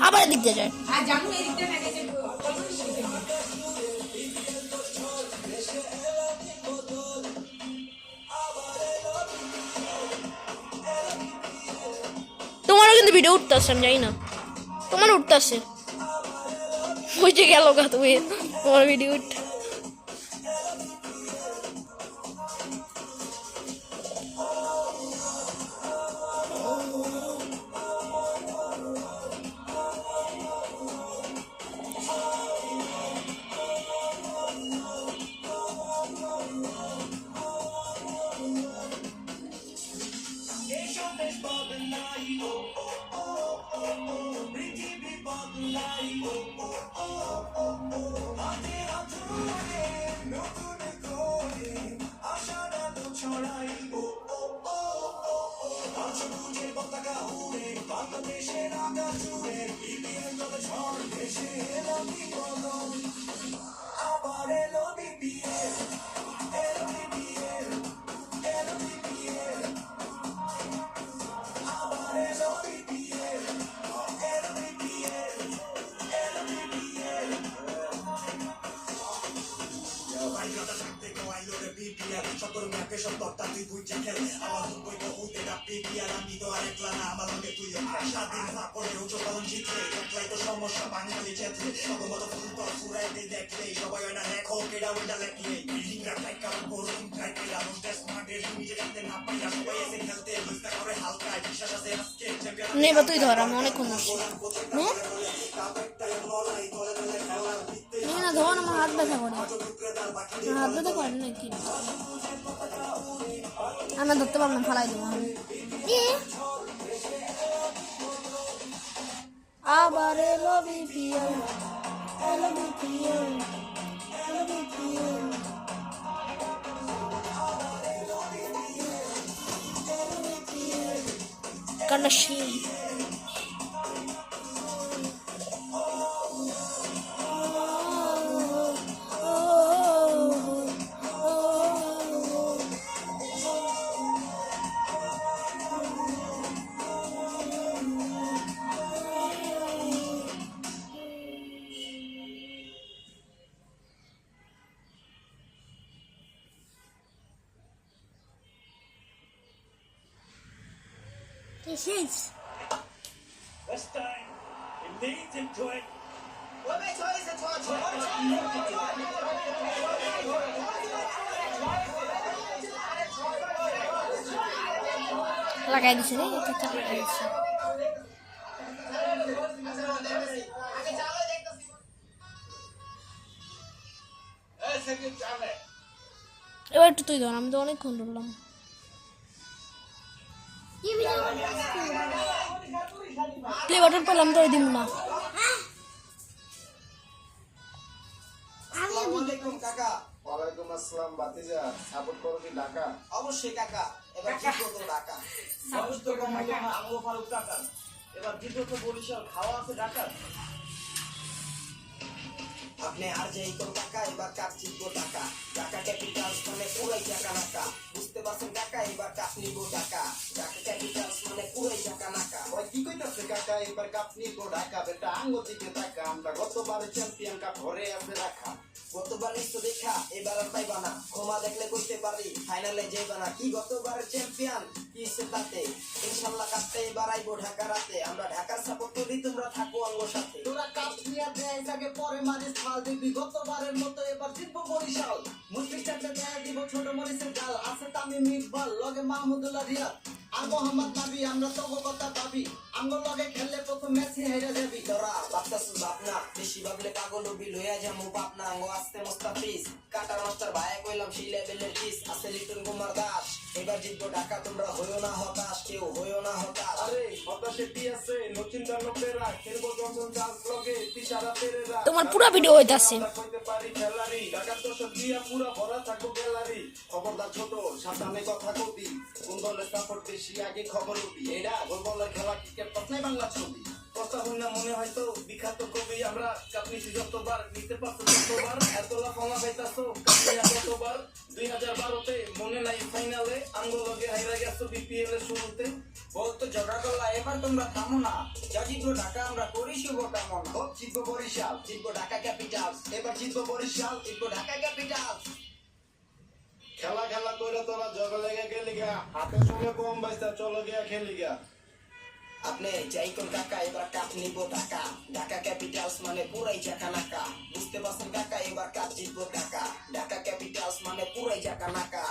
আবার এদিক দিয়ে যায়। তোমারও কিন্তু ভিডিও উঠতেছে, আমি জানি না, তোমার উঠতেছে, বুঝে গেল গা তুমি তোমার ভিডিও উঠ। নেবা তুই ধর, আমি অনেকক্ষণ আসছি না, ধর আমার হাত ব্যথা করে, হাত ব্যথা করে নাকি আমরা ধরতে পারবো না, ফালাই দেবো আমি। আবার এলো বিপিএল, এলো বিপিএল, এলো BPL, কান্নাশি This is. This time, it leads into it. লাগাই দিছে রে, এটা চাপ লাগাই দিছে। এবার একটু তুই ধর, আমি তো অনেকক্ষণ ধরলাম। প্লে বাটন পেলাম তো দিন না। ওয়ালাইকুম আসসালাম ভাতিজা, সাপোর্ট করো কি ঢাকা? অবশ্যই কাকা, এবার কি করতে ঢাকা সাপোর্ট তো কম হলো না, আমগো ফারুক টাকা এবার দ্বিতীয় তো বরিশাল খাওয়া আছে ঢাকা। আপনি আর যেই কোন টাকা এবার কাপ চিনবো টাকা, ঢাকা ক্যাপিটালস মানে পুরাই টাকা নাকা, বুঝতে পারছেন কাকা এবার কাপ নিবো টাকা, ঢাকা ক্যাপিটালস মানে পুরাই টাকা নাকা। ওই কি কইতাছে কাকা, এবার কাপ নিবো ঢাকা, বেটা আঙ্গ দিকে টাকা, আমরা গতবার চ্যাম্পিয়ন কাপ ঘরে আছে রাখা। গতবার নিশ্চয় দেখা এবার আর পাইবা না, ক্ষমা দেখলে কইতে পারি ফাইনালে যাইবা না। কি গতবারের চ্যাম্পিয়ন কি সে তাতে, ইনশাআল্লাহ কাপটা এবার আইবো ঢাকা রাতে, আমরা ঢাকার সাপোর্ট করি তোমরা থাকো আঙ্গ সাথে। তোরা কাপ নিয়ে দেয় আগে পরে মারিস ফাল দিবি, গতবারের মতো এবার জিতবো বরিশাল। মুশফিক চাচা দেয় দিব ছোট মরিচের ডাল, আছে তামিম ইকবাল লগে মাহমুদুল্লাহ রিয়াদ আর মোহাম্মদ নাবি, আমরা তো কথা ভাবি আমগো লগে খেললে প্রথম ম্যাচে হেরে যাবি। তোরা ভাবতাছিস ভাবনা, বেশি ভাবলে পাগল হবি, লইয়া যামু পাপনা। আঙ্গো আস্তে মুস্তাফিজ কাটার মাস্টার ভাই কইলাম সেই লেভেলের পিস, আছে লিটন কুমার দাস এবার জিতবো ঢাকা, তোমরা হইও না হতাশ, কেউ হইও না হতাশ। আরে হতাশে কি আছে, নচিন্তা লোকেরা খেলবো যখন চান্স লগে তিসারা পেরেরা। তোমার পুরা ভিডিও হইতাছে। আমরা কইতে পারি খেলারি, ঢাকার দর্শক দিয়া পুরা ভরা থাকবো গ্যালারি। খবরদার ছোট সাবধানে কথা কবি, কোন দলের সাপোর্ট বেশি আগে খবর উঠি। এটা গোল বলের খেলা, ক্রিকেট নাই বাংলা ছবি। কথা হই না মনে হয়তো বিখ্যাত কবি আমরা, কাপনিছি যতবার নিতে পারছো যতবার, এত লাফালা পাইতাছো কাপনিয়া কতবার। 2012-তে মনে নাই ফাইনালে আঙ্গলগে হাইরা গেছো বিপিএল এর শুরুতে। বহুত ঝগড়া করলা, এবার তোমরা থামো না। যা জিতবো ঢাকা, আমরা করি শুভ কামনা। হোক জিতবো বরিশাল, জিতবো ঢাকা ক্যাপিটালস, এবার জিতবো বরিশাল, জিতবো ঢাকা ক্যাপিটালস। খেলা খেলা করে তোরা জগ লেগে গেলি গা, হাতের সঙ্গে কম বাইস্তা চলো গিয়া খেলি গা। আপনি যাই কোন কাকা, এবার কাপ নিবো ঢাকা, ঢাকা ক্যাপিটালস মানে পুরাই জাকা নাকা। বুঝতে পারছেন কাকা, এবার কাপ জিতবো ঢাকা, ঢাকা ক্যাপিটালস মানে পুরাই জাকা নাকা।